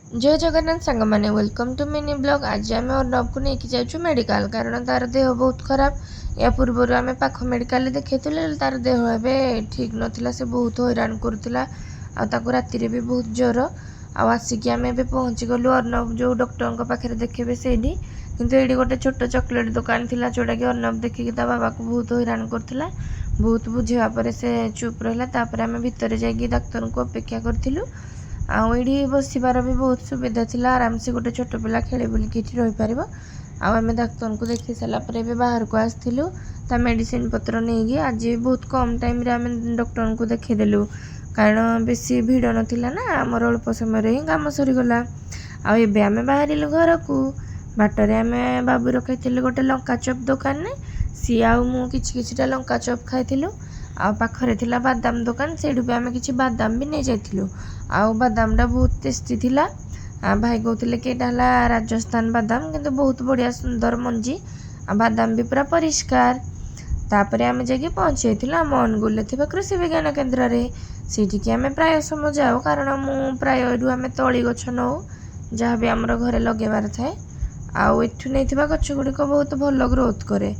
जय जगन्नाथ सांग मैंने वेलकम टू मिनी ब्लॉग। आज आम अर्णव को लेकिन जाऊँ मेडिकल कारण तार देह बहुत खराब। या पूर्वर आम पाख मेडिकल देखी तार देह एवं ठीक नाला से बहुत हैरान करूला राति भी बहुत ज्वर आसिक आम ए पहुँची गलु अर्णव जो डॉक्टर पाखे देखे से किंतु ये गोटे छोट चॉकलेट दुकान थी जोटा कि अर्णव देखिकी बाबा को बहुत हैरान करूला। बहुत बुझेगा पर से चुप रहा आम भितर जाकि डाक्तर को अपेक्षा करूँ। आईडी बसबार भी बहुत सुविधा थिला आराम से गोटे छोट पिला खेले बुलिकी रही पार। आम डाक्तर को देखी सारापर बाहर को आसलु मेडिसिन पत्र नहीं आज बहुत कम टाइम आम डॉक्टर को देखीदेलु कारण बेसी भिड़ नाला ना आमर अल्प समय ही कम सरीगला। आम बाहर घर को बाटर आम बाबू रखी गोटे लंका चप दुकान ने सी किछिटा लंका चप खाई पाखरे थिला बादाम दुकान से आम कि बादाम भी नहीं जाइलु। बादामटा बहुत टेस्टी थिला। भाई कहते कि राजस्थान बादाम किंतु बहुत बढ़िया सुंदर मंजी बादाम भी पूरा परिष्कार। तापर आम जाकि पहुँची आम अनुगुल कृषि विज्ञान केन्द्र में सीठिकी आम प्राय समय जाओ कारण मु प्राय आम तली गछ नौ जहाँ भी आमर घरे लगेबार थाए आठू नहीं गछ गुड़िक बहुत भल ग्रोथ करे।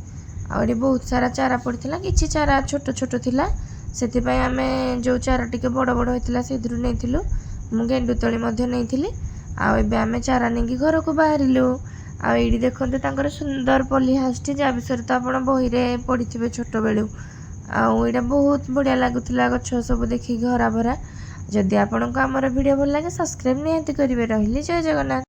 आगे बहुत सारा चारा पड़ता कि चारा छोट छोट थिला से आम जो चारा टी बड़ बड़ होता से नहीं गेंडु तली नहीं आम चारा नहीं घर को बाहरिलु। आई देखते सुंदर पली हाउस टी जहाँ विषय तो आप बही में पढ़ी थे छोट बेलू। आईटा बहुत बढ़िया लगुला गछ सब देखिए हरा भरा। जदि आपको आमर वीडियो भल लगे सब्सक्राइब निहाती करेंगे। रही जय जगन्नाथ।